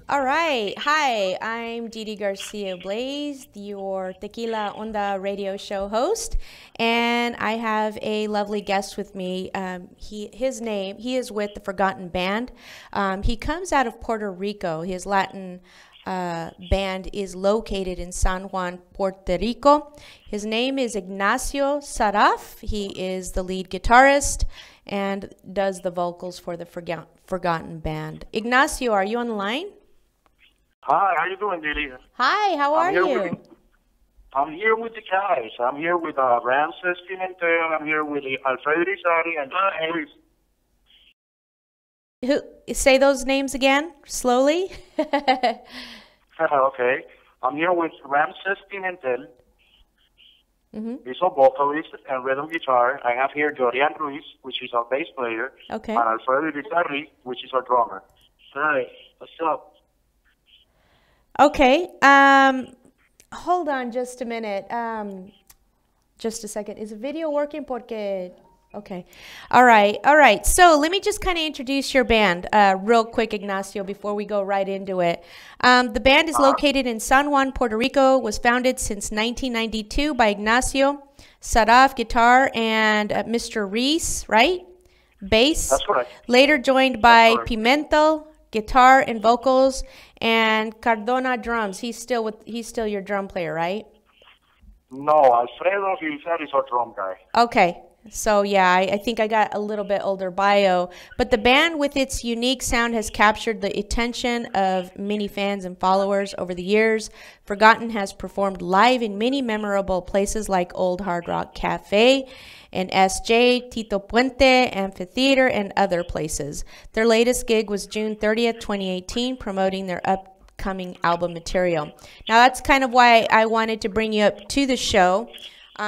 All right. Hi, I'm Didi Garcia Blaze, your Tequila Onda radio show host, and I have a lovely guest with me. He is with the Forgotten Band. He comes out of Puerto Rico. His Latin band is located in San Juan, Puerto Rico. His name is Ignacio Saraf. He is the lead guitarist and does the vocals for the Forgotten Band. Ignacio, are you on the line? Hi, how you doing, Didi? Hi, how I'm are here with you? I'm here with the guys. I'm here with Ramses Pimentel. I'm here with Alfredo Rizari and Luis. Who say those names again slowly? Okay. I'm here with Ramses Pimentel. hmm He's a vocalist and rhythm guitar. I have here Dorian Ruiz, which is our bass player, Okay. and Alfredo Rizari, which is our drummer. Hi, what's up? Okay. Hold on just a minute. Just a second. Is the video working? Porque okay. All right. All right. So let me just kind of introduce your band real quick, Ignacio, before we go right into it. The band is located in San Juan, Puerto Rico, was founded since 1992 by Ignacio, Saraf, guitar, and Mr. Reese, right? Bass. That's correct. Later joined That's by correct. Pimentel, guitar and vocals, and Cardona drums. He's still your drum player, right? No, Alfredo Rizari is our drum guy. Okay. So yeah, I think I got a little bit older bio, but the band with its unique sound has captured the attention of many fans and followers over the years. Forgotten has performed live in many memorable places like Old Hard Rock Cafe and SJ, Tito Puente Amphitheater, and other places. Their latest gig was June 30th, 2018, promoting their upcoming album material. Now that's kind of why I wanted to bring you up to the show.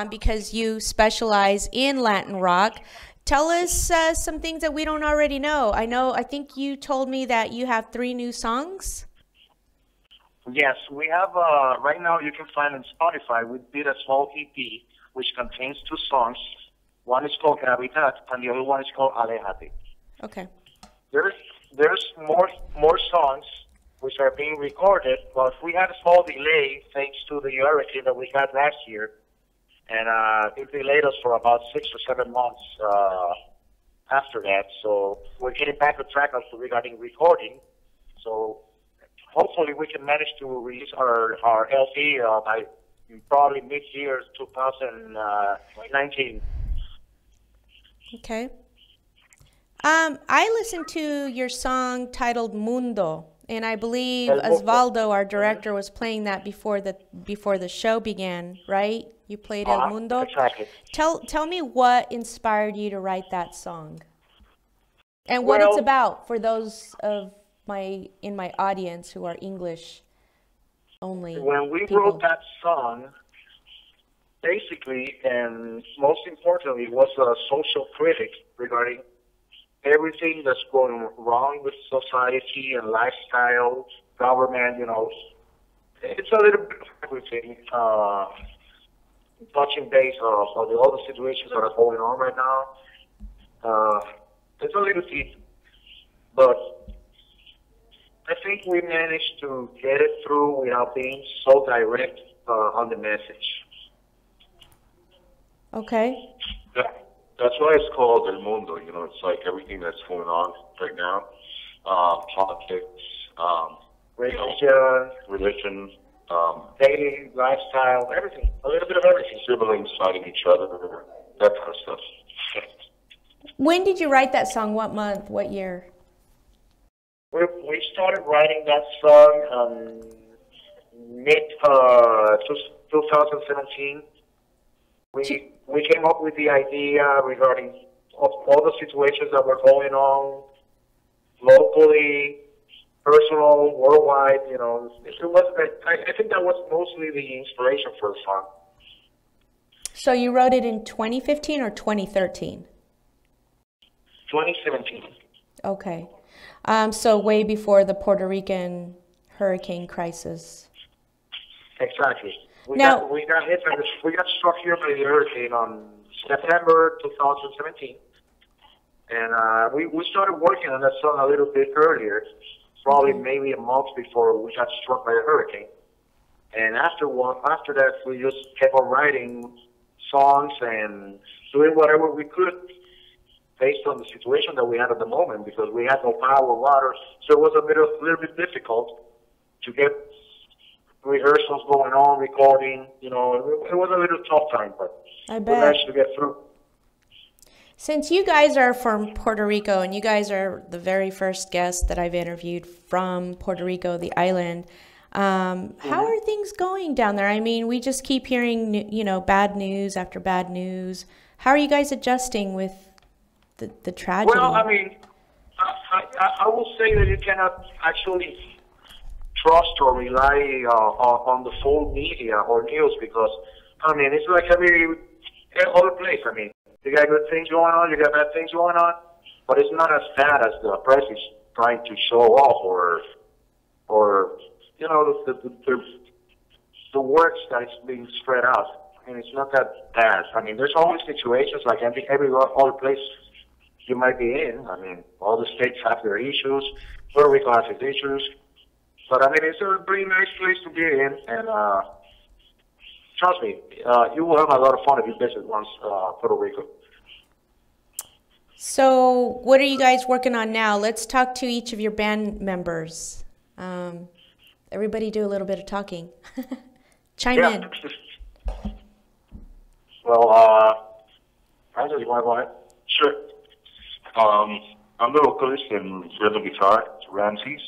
Because you specialize in Latin rock. Tell us some things that we don't already know. I think you told me that you have 3 new songs. Yes, we have, right now you can find on Spotify, we did a small EP which contains 2 songs. One is called Gravitat and the other one is called Alejate. Okay. There's more songs which are being recorded, but we had a small delay thanks to the hurricane that we had last year. And it delayed us for about 6 or 7 months after that. So we're getting back on track also regarding recording. So hopefully we can manage to release our LP by probably mid-year 2019. Okay. I listened to your song titled Mundo, and I believe Osvaldo, our director, was playing that before the show began, right? You played El Mundo. Exactly. Tell me what inspired you to write that song, and what it's about for those of in my audience who are English only. When we people. wrote that song, basically, and most importantly, was a social critic regarding everything that's going wrong with society and lifestyle, government, It's a little bit of everything. Touching base of all the situations that are going on right now. It's a little deep, but I think we managed to get it through without being so direct on the message. Okay. That's why it's called El Mundo. It's like everything that's going on right now. Politics, religion, Daily lifestyle, everything. A little bit of everything. siblings fighting each other, that kind of stuff. When did you write that song? What month? What year? We started writing that song mid 2017. We came up with the idea regarding all the situations that were going on locally, personal, worldwide. It was. I think that was mostly the inspiration for the song. So you wrote it in 2015 or 2013? 2017. Okay. So way before the Puerto Rican hurricane crisis. Exactly. We Now- got struck here by the hurricane on September 2017, and we started working on that song a little bit earlier. probably maybe a month before we got struck by a hurricane. And after that, we just kept on writing songs and doing whatever we could based on the situation that we had at the moment, because we had no power, water, so it was a little bit difficult to get rehearsals going on, recording. You know, it was a little tough time, but I we bet. managed to get through. Since you guys are from Puerto Rico and you guys are the very first guest that I've interviewed from Puerto Rico, the island, how are things going down there? I mean, we just keep hearing, you know, bad news after bad news. How are you guys adjusting with the tragedy? Well, I mean, I will say that you cannot actually trust or rely on the full media or news, because, I mean, it's like every other place. I mean, you got good things going on, you got bad things going on, but it's not as bad as the press is trying to show off, or you know, the words that is being spread out. I mean, it's not that bad. I mean, there's always situations like every other place you might be in. I mean, all the states have their issues, Puerto Rico has its issues, but I mean, it's a pretty nice place to be in, and trust me, you will have a lot of fun if you visit once Puerto Rico. So what are you guys working on now? Let's talk to each of your band members. Everybody do a little bit of talking. Chime in. Well, Francis, you want to go ahead? Sure. I'm the vocalist and rhythm guitar, Ramses.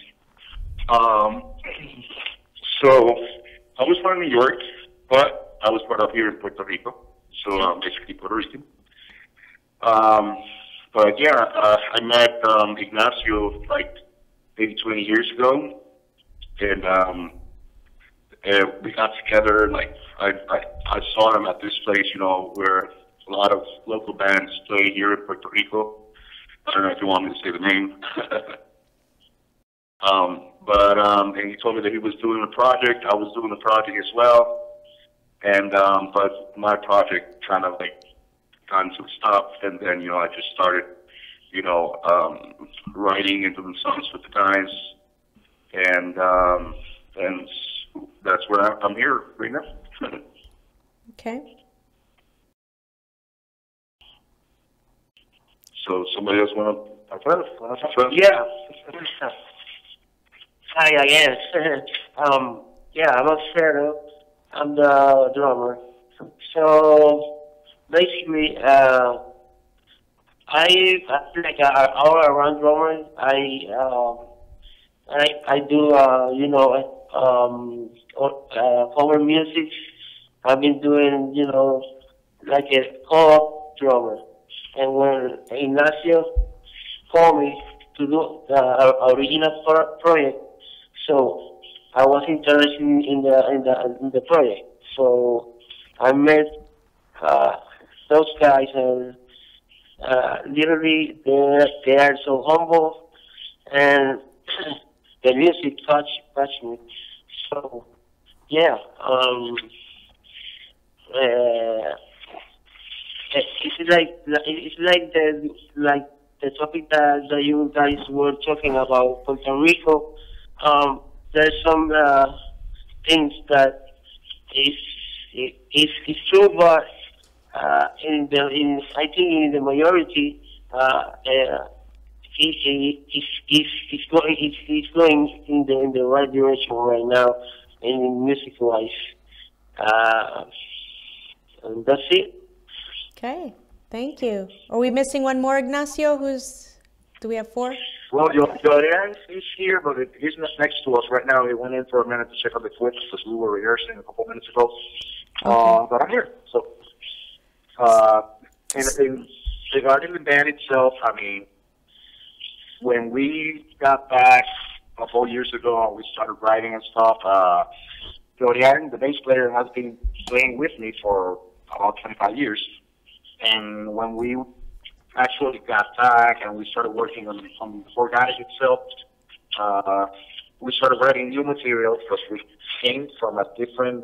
So I was born in New York, but I was brought up here in Puerto Rico, so I'm basically Puerto Rican. But yeah, I met Ignacio like maybe 20 years ago, and we got together. Like I saw him at this place, you know, where a lot of local bands play here in Puerto Rico. I don't know if you want me to say the name. And he told me that he was doing a project. I was doing a project as well, and but my project kind of like got into a stop, and then you know I just started, you know, writing and doing songs with the guys, and that's where I'm here right now. Okay. So somebody else want to? Yeah. Hi, I guess. Yeah, I'm Alfredo. I'm the drummer. So basically, I like an all-around drummer. I do you know cover music. I've been doing, you know, like a co-op drummer. And when Ignacio called me to do the original project, so I was interested in the project. So I met those guys, and literally they are so humble, and the music touched me. So yeah, it's like the topic that you guys were talking about, Puerto Rico. There's some things that is true, but I think in the majority, it's going in the right direction right now, in music wise. And that's it. Okay. Thank you. Are we missing one more, Ignacio? Do we have 4? Well, Jordan is here, but he's not next to us right now. He went in for a minute to check out the equipment because we were rehearsing a couple minutes ago. Okay. But I'm here. So, and regarding the band itself, I mean, when we got back a couple years ago, we started writing and stuff. Jordan, the bass player, has been playing with me for about 25 years. And when we actually got back and we started working on the organic itself, we started writing new material because we came from a different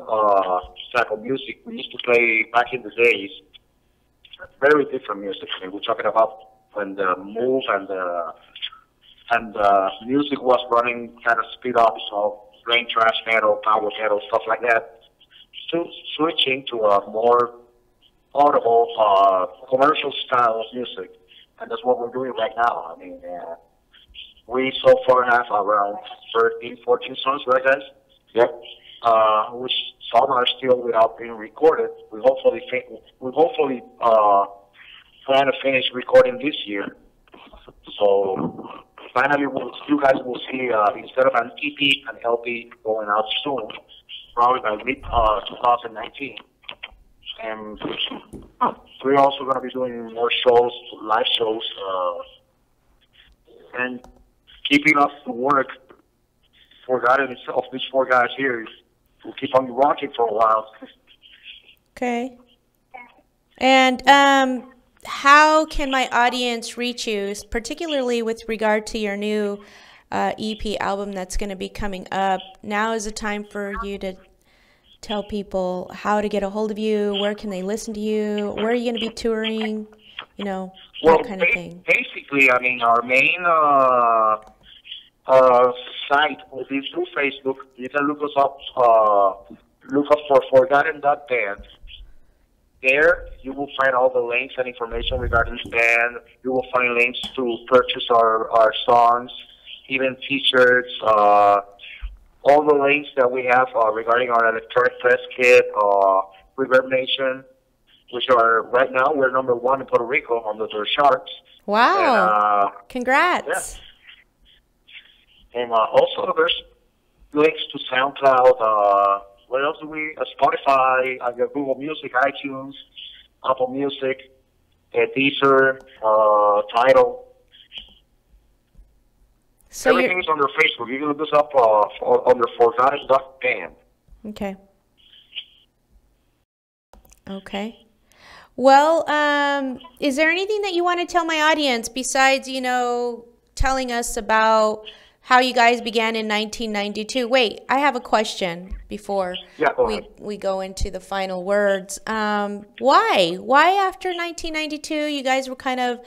type of music we used to play back in the days. Very different music. I mean, we're talking about when the move and and music was running kind of speed up, so playing thrash metal, power metal, stuff like that. To switching to a more audible, commercial style of music, and that's what we're doing right now. I mean, we so far have around 13, 14 songs, right, guys? Yep. Which some are still without being recorded. We hopefully plan to finish recording this year. So finally, you guys will see instead of an EP, an LP going out soon, probably by mid 2019. And we're also going to be doing more shows, live shows, and keeping up the work for God and of these four guys here. We'll keep on rocking for a while. Okay. And how can my audience reach you, particularly with regard to your new EP album that's going to be coming up? Now is the time for you to tell people how to get a hold of you, where can they listen to you, where are you going to be touring, you know, that kind of thing. Basically, I mean, our main site will be through Facebook. You can look us up, for Forgotten.band. There, you will find all the links and information regarding the band. You will find links to purchase our songs, even t-shirts, all the links that we have regarding our electronic press kit, Reverb Nation, which are, right now, we're #1 in Puerto Rico on the charts. Wow. And, congrats. Yeah. And also, there's links to SoundCloud, what else do we? Spotify, Google Music, iTunes, Apple Music, Deezer, Tidal. So everything is under Facebook. You can look us up under Forgotten.band. Okay. Okay. Well, is there anything that you want to tell my audience besides, you know, telling us about how you guys began in 1992? Wait, I have a question before we go into the final words. Why? Why after 1992 you guys were kind of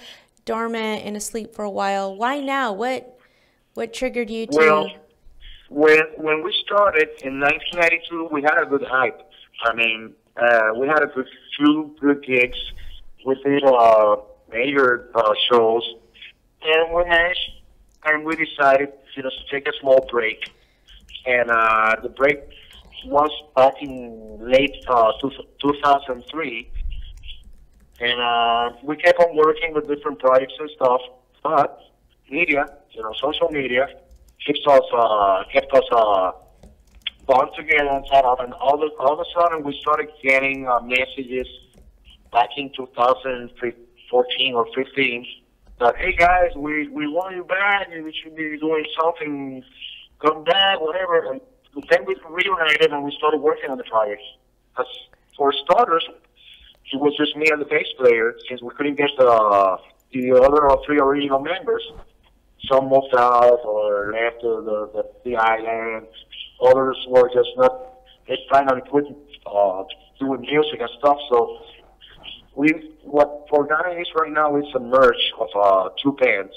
dormant and asleep for a while? Why now? What triggered you to... Well, when we started in 1992, we had a good hype. I mean, we had a few good gigs. We did major shows, and we decided, you know, to take a small break. And the break was back in late 2003, and we kept on working with different projects and stuff, but media, you know, social media, kept us bound together and set up. And all of a sudden, we started getting messages back in 2014 or 15 that, hey guys, we want you back, and we should be doing something, come back, whatever. And then we reunited and we started working on the project. Because for starters, it was just me and the bass player, since we couldn't get the other 3 original members. Some moved out or left the island. Others were just not, they finally quit doing music and stuff. So what Forgotten is right now is a merge of 2 bands.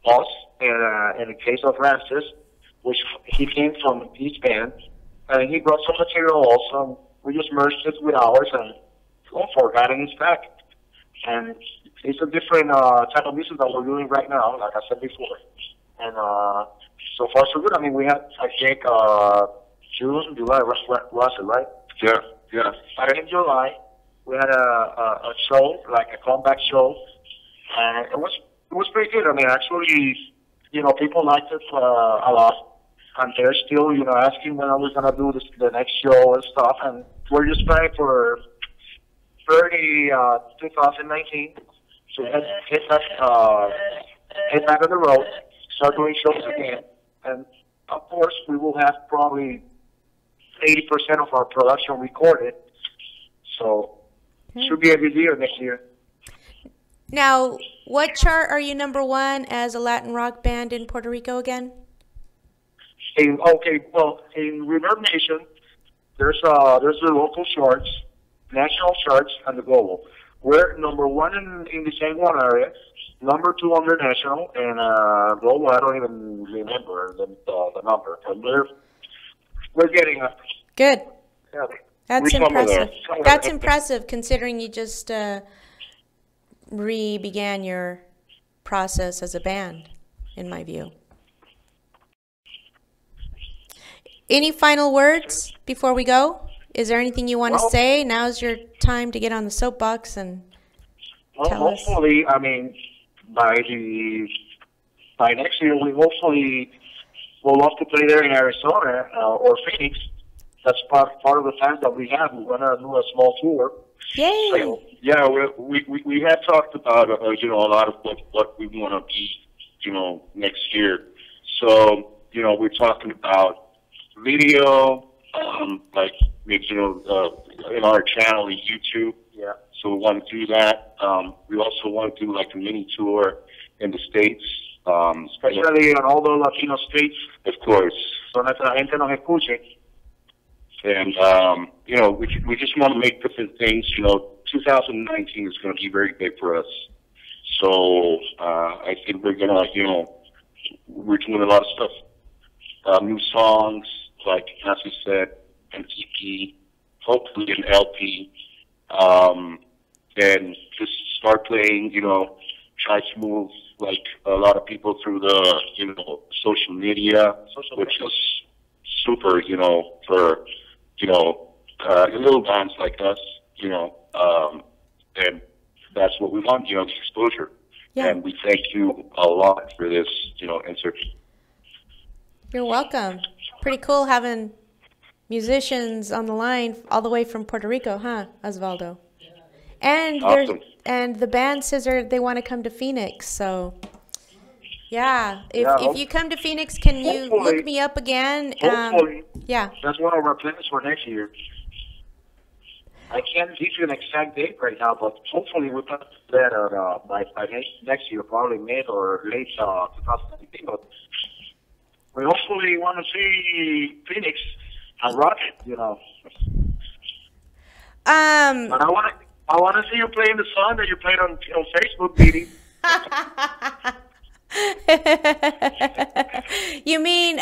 Us, and in the case of Ramses, which he came from his band, and he brought some material also. We just merged it with ours, and Forgotten is back. And it's a different type of music that we're doing right now, like I said before. And so far, so good. I mean, we had, I think, June, July, was it, right? Yeah. But in July, we had a show, like a comeback show, and it was pretty good. I mean, actually, you know, people liked it a lot, and they're still, you know, asking when are we gonna do the next show and stuff. And we're just planning for 2019 to hit back on the road, start doing shows again, and of course, we will have probably 80% of our production recorded. So. Should be a good year next year. Now, what chart are you #1 as a Latin rock band in Puerto Rico again? In Reverb Nation, there's the local charts, national charts, and the global. We're #1 in the San Juan area. number 2 on their national, and global, I don't even remember the number. But we're getting up. Good. Yeah, That's We're somewhere there. impressive. That's impressive considering you just re-began your process as a band, in my view. Any final words before we go? Is there anything you want to say? Now's your time to get on the soapbox and tell us. Hopefully, I mean, by next year, we hopefully will love to play there in Arizona or Phoenix. That's part of the plans that we have. We're gonna do a small tour. Yay! So, Yeah, we had talked about you know, a lot of what we want to be, you know, next year. So you know, we're talking about video, like you know, in our channel in YouTube. yeah. So we want to do that. We also want to do like a mini tour in the States. Especially on all the Latino states, Of course. donde la gente nos escuche. And, you know, we just want to make different things. You know, 2019 is going to be very big for us. So I think we're going to, you know, we're doing a lot of stuff. New songs, like as we said, an EP, hopefully an LP. And just start playing, you know, try to move like a lot of people through the, you know, social media, which is super, you know, for, you know, little bands like us, you know, and that's what we want, you know, the exposure. Yeah. And we thank you a lot for this, you know, insert. You're welcome. Pretty cool having musicians on the line all the way from Puerto Rico, huh, Osvaldo? And Awesome. and the band says they want to come to Phoenix, so yeah. If you come to Phoenix, can you Hopefully. look me up again? Hopefully. Yeah. That's one of our plans for next year. I can't give you an exact date right now, but hopefully we'll put that by next year, probably mid or late 2019. But we hopefully want to see Phoenix and rock it, you know. But I want to see you playing the song that you played on Facebook, Didi. You mean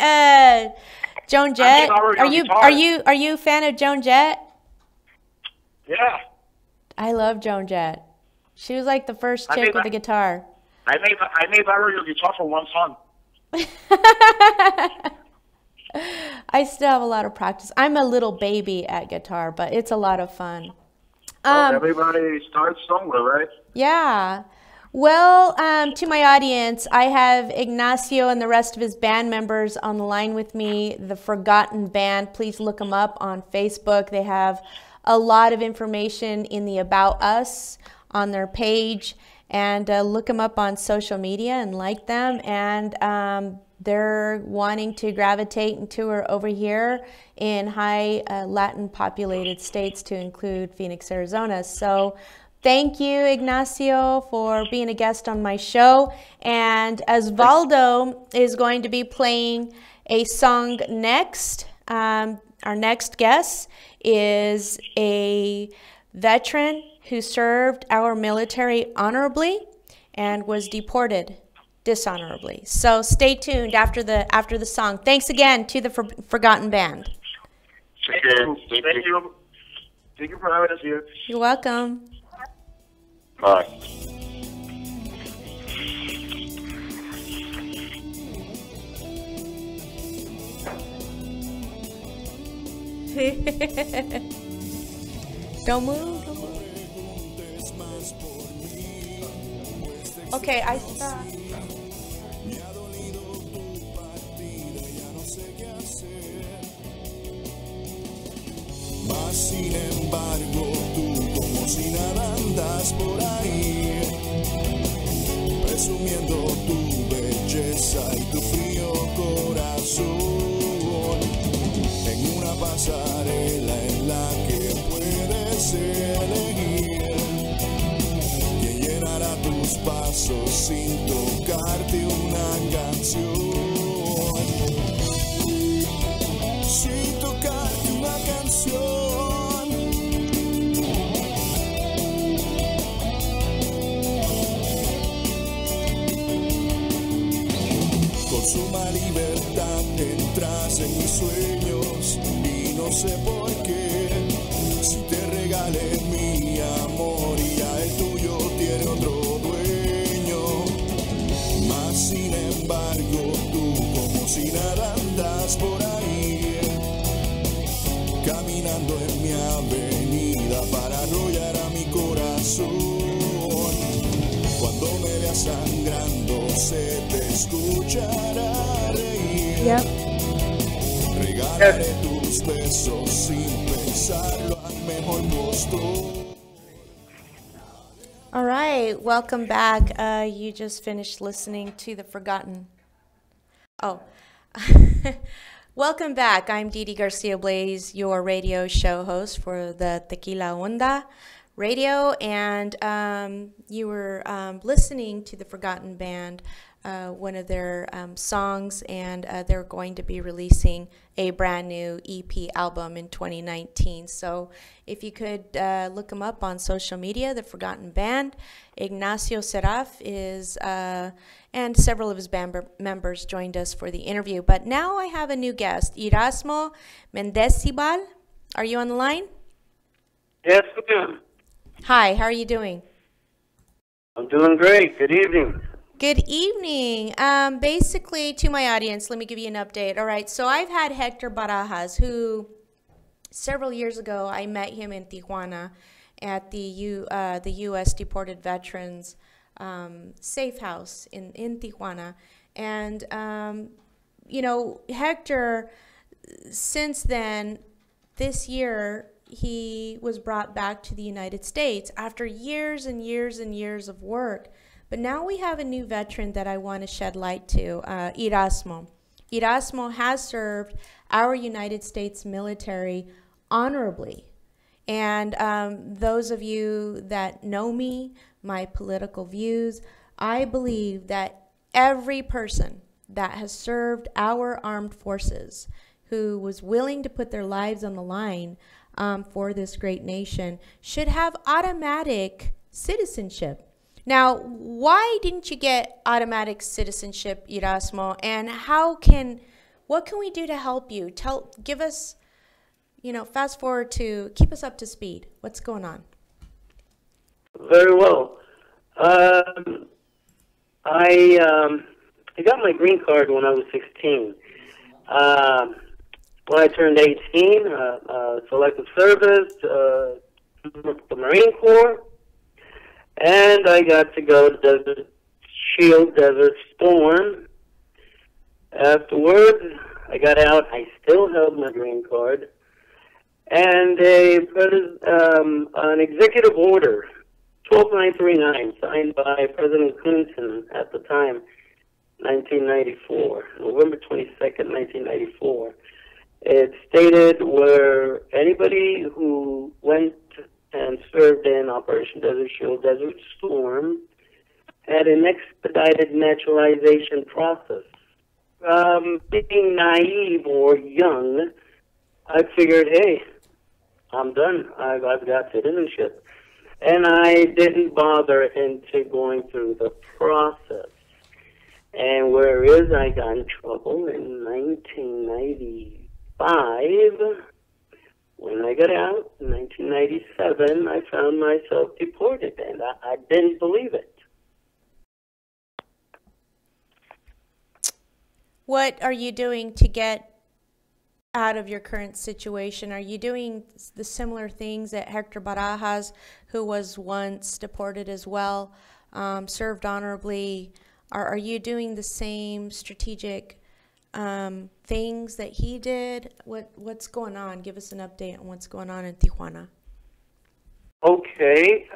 Joan Jett? Are you a fan of Joan Jett? Yeah. I love Joan Jett. She was like the first chick with a guitar. I may borrow your guitar for one song. I still have a lot of practice. I'm a little baby at guitar, but it's a lot of fun. Everybody starts somewhere, right? Yeah. Well, to my audience, I have Ignacio and the rest of his band members on the line with me, the Forgotten Band. Please look them up on Facebook. They have a lot of information in the About Us on their page, and look them up on social media and like them. And they're wanting to gravitate and tour over here in high Latin populated states, to include Phoenix, Arizona. So thank you, Ignacio, for being a guest on my show. And Osvaldo is going to be playing a song next. Our next guest is a veteran who served our military honorably and was deported dishonorably. So stay tuned after the song. Thanks again to the Forgotten Band. Thank you. Thank you for having us here. You're welcome. Bye. Don't move. Don't move. Okay, I stop. Mas sin embargo tú como si nada andas por ahí, presumiendo tu belleza y tu frío corazón, en una pasarela en la que puedes elegir quién llenará tus pasos sin tocarte una canción. Sin tocarte una canción. entras en mis sueños y no sé por qué. Si te regalé mi amor y ya el tuyo tiene otro dueño. Mas sin embargo tú como si nada andas por ahí, caminando en mi avenida para arrollar a mi corazón. Cuando me veas sangrando se te escuchará reír. Regálaré tus besos sin pensarlo al mejor postor. All right, welcome back. You just finished listening to The Forgotten. Oh, welcome back. I'm Didi Garcia Blaze, your radio show host for the Tequila Onda radio, and you were listening to The Forgotten Band, one of their songs, and they're going to be releasing a brand new EP album in 2019. So if you could look them up on social media, The Forgotten Band. Ignacio Seraf is, and several of his band members joined us for the interview. But now I have a new guest, Erasmo Mendezibal. Are you on the line? Yes, ma'am. Hi, how are you doing? I'm doing great. Good evening. Good evening. Basically, to my audience, let me give you an update. All right, so I've had Hector Barajas, who several years ago I met him in Tijuana at the U.S. Deported Veterans Safe House in Tijuana. And, you know, Hector, since then, this year, he was brought back to the United States after years and years and years of work. But now we have a new veteran that I want to shed light to, Erasmo. Erasmo has served our United States military honorably. And those of you that know me, my political views, I believe that every person that has served our armed forces, who was willing to put their lives on the line for this great nation, should have automatic citizenship. Now, why didn't you get automatic citizenship, Erasmo? And what can we do to help you? Give us, fast forward to, keep us up to speed. What's going on? Very well. I got my green card when I was 16. When I turned 18, selective service, the Marine Corps, and I got to go to Desert Shield, Desert Storm. Afterwards, I got out. I still held my green card, and an executive order, 12939, signed by President Clinton at the time, 1994, November 22nd, 1994. It stated where anybody who went and served in Operation Desert Shield, Desert Storm, had an expedited naturalization process. Being naive or young, I figured, hey, I'm done. I've got citizenship. And I didn't bother into going through the process. And whereas I got in trouble in 1995, when I got out in 1997, I found myself deported, and I didn't believe it. What are you doing to get out of your current situation? Are you doing the similar things that Hector Barajas, who was once deported as well, served honorably? Are you doing the same strategic things that he did? What's going on? Give us an update on what's going on in Tijuana. Okay.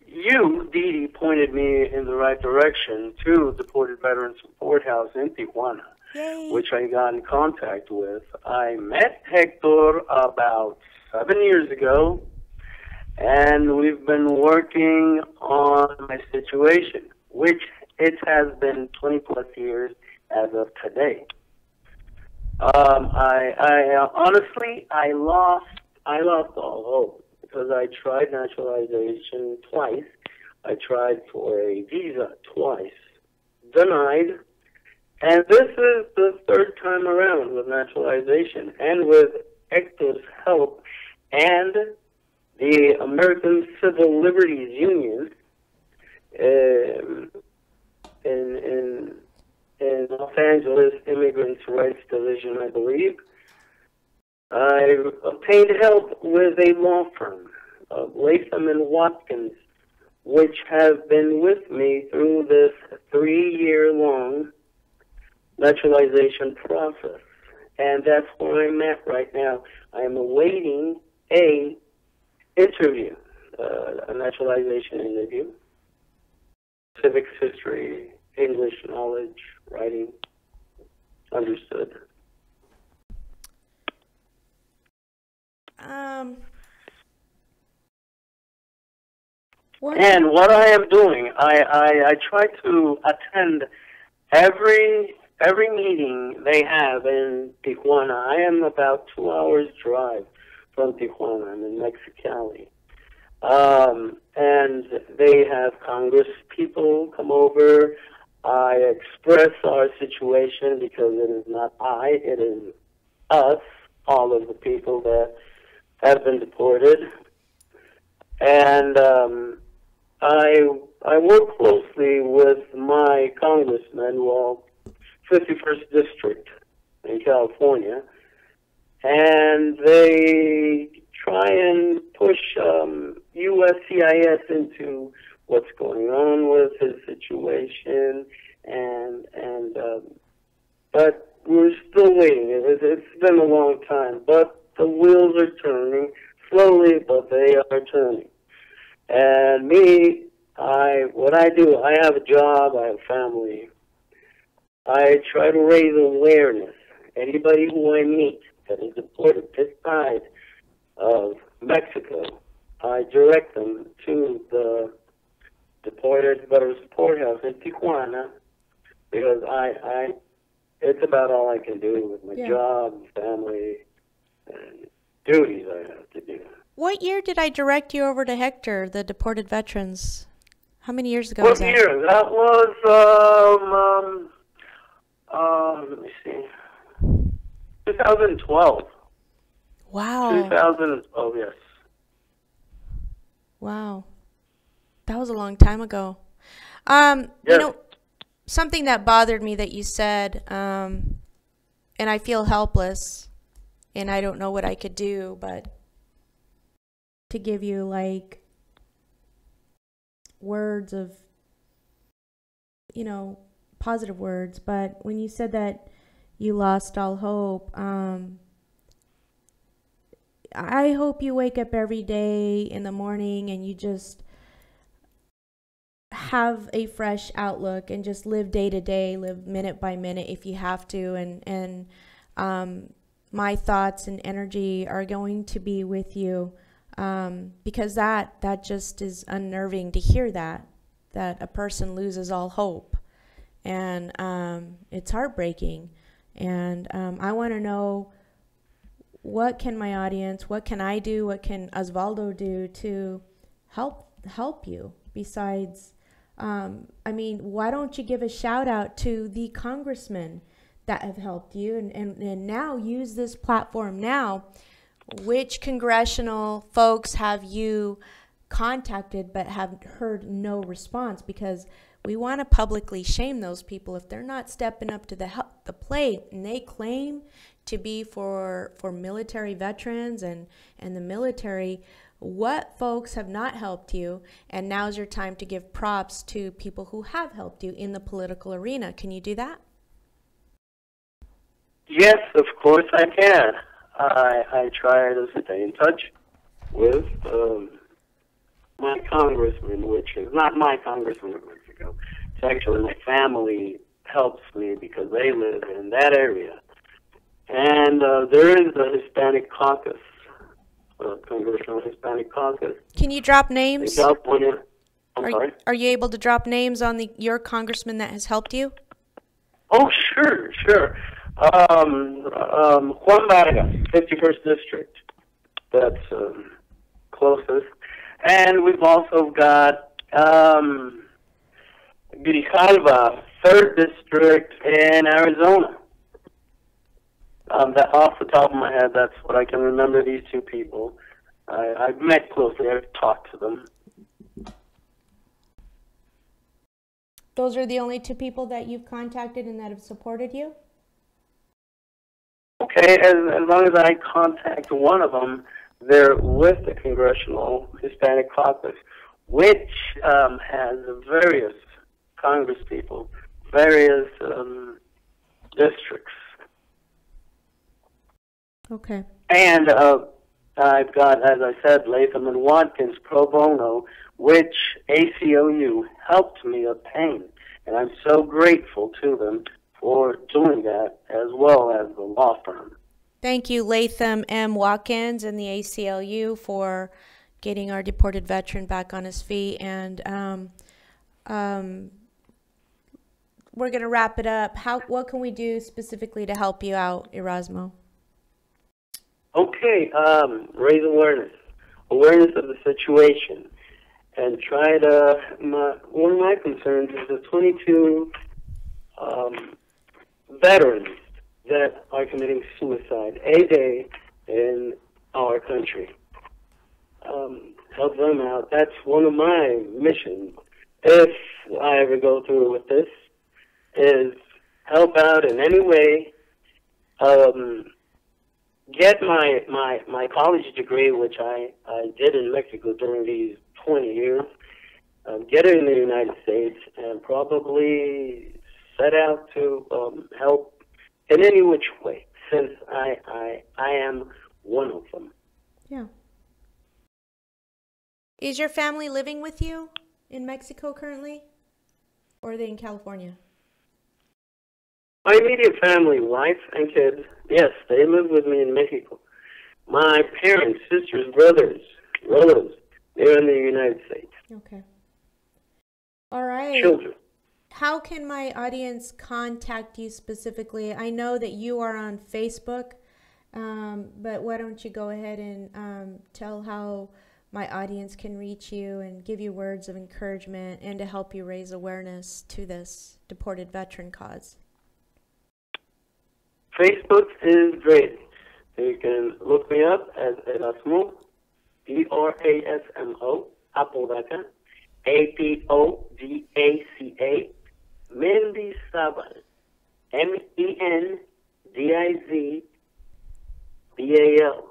You, Didi, pointed me in the right direction to Deported Veterans Support House in Tijuana, Yay. which I got in contact with. I met Hector about 7 years ago, and we've been working on my situation, which it has been 20-plus years as of today. Honestly, I lost all hope because I tried naturalization twice. I tried for a visa twice, denied, And this is the third time around with naturalization, and with Hector's help and the American Civil Liberties Union in Los Angeles Immigrants' Rights Division, I believe. I obtained help with a law firm, Latham and Watkins, which have been with me through this 3-year-long naturalization process. And that's where I'm at right now. I'm awaiting a interview, a naturalization interview, civics, history, English knowledge, writing, understood. And what I am doing, I try to attend every meeting they have in Tijuana. I am about 2 hours drive from Tijuana. I'm in Mexicali. And they have Congress people come over. I express our situation because it is not I, it is us, all of the people that have been deported. And I work closely with my congressman, 51st District in California, and they try and push USCIS into what's going on with his situation, but we're still waiting. It's been a long time, but the wheels are turning slowly, but they are turning. And me, what I do, I have a job, I have family. I try to raise awareness. Anybody who I meet that is deported this side of Mexico, I direct them to the Deported Veterans Support House in Tijuana, because it's about all I can do with my job, family, and duties I have to do. What year did I direct you over to Hector, the deported veterans? How many years ago was that? What year? That was, let me see, 2012. Wow. 2012, yes. Wow. That was a long time ago. Yes. You know, something that bothered me that you said, and I feel helpless, and I don't know what I could do, but to give you like words of, you know, positive words. But when you said that you lost all hope, I hope you wake up every day in the morning and you just have a fresh outlook and just live day to day, live minute by minute if you have to. And my thoughts and energy are going to be with you, because that just is unnerving to hear that a person loses all hope. And it's heartbreaking. And I want to know, what can my audience, what can I do, what can Osvaldo do to help you besides, I mean, why don't you give a shout out to the congressmen that have helped you, and now use this platform now. Which congressional folks have you contacted but have heard no response? Because we want to publicly shame those people if they're not stepping up to the plate, and they claim to be for military veterans and the military. What folks have not helped you, and now's your time to give props to people who have helped you in the political arena. Can you do that? Yes, of course I can. I try to stay in touch with my congressman, which is not my congressman of Mexico. It's actually my family helps me because they live in that area. And there is a Hispanic caucus, a Congressional Hispanic Caucus. Can you drop names? In California. Are you able to drop names on your congressman that has helped you? Oh, sure. Juan Vargas, 51st District. That's closest. And we've also got Grijalva 3rd District in Arizona. That off the top of my head, that's what I can remember. These two people, I've met closely. I've talked to them. Those are the only two people that you've contacted and that have supported you? Okay, as long as I contact one of them, they're with the Congressional Hispanic Caucus, which has various Congress people, various districts. Okay. And I've got, as I said, Latham and Watkins pro bono, which ACLU helped me obtain. And I'm so grateful to them for doing that, as well as the law firm. Thank you, Latham M. Watkins and the ACLU, for getting our deported veteran back on his feet. And we're going to wrap it up. What can we do specifically to help you out, Erasmo? Okay, raise awareness of the situation, and try to, one of my concerns is the 22 veterans that are committing suicide a day in our country. Help them out. That's one of my missions. If I ever go through with this, is help out in any way, get my college degree, which I did in Mexico during these 20 years, get it in the United States, and probably set out to help in any which way, since I am one of them. Yeah. Is your family living with you in Mexico currently, or are they in California? My immediate family, wife and kids, yes, they live with me in Mexico. My parents, sisters, brothers, relatives, they're in the United States. Okay. All right. Children. How can my audience contact you specifically? I know that you are on Facebook, but why don't you go ahead and tell how my audience can reach you and give you words of encouragement and to help you raise awareness to this deported veteran cause? Facebook is great. You can look me up as Erasmo, Erasmo, Apodaca, Apodaca, Mendizabal, Mendizbal.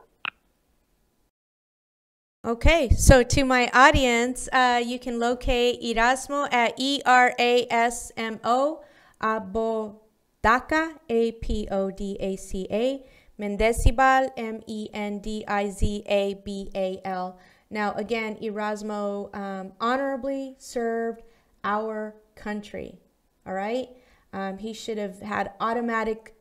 Okay, so to my audience, you can locate Erasmo at Erasmo, Apodaca, Apodaca, Mendizabal, Mendizabal. Now, again, Erasmo honorably served our country, all right? He should have had automatic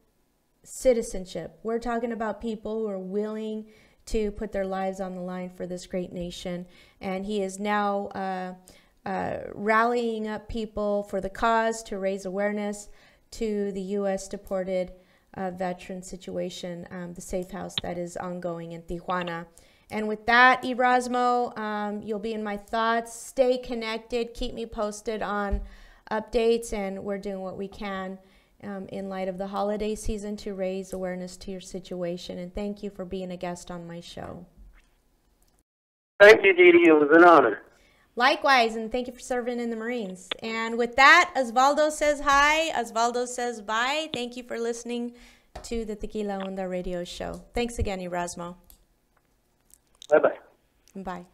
citizenship. We're talking about people who are willing to put their lives on the line for this great nation. And he is now rallying up people for the cause to raise awareness to the U.S. deported veteran situation, the safe house that is ongoing in Tijuana. And with that, Erasmo, you'll be in my thoughts. Stay connected. Keep me posted on updates, and we're doing what we can in light of the holiday season to raise awareness to your situation. And thank you for being a guest on my show. Thank you, Didi. It was an honor. Likewise, and thank you for serving in the Marines. And with that, Osvaldo says hi. Osvaldo says bye. Thank you for listening to the Tequila Onda radio show. Thanks again, Erasmo. Bye-bye. Bye.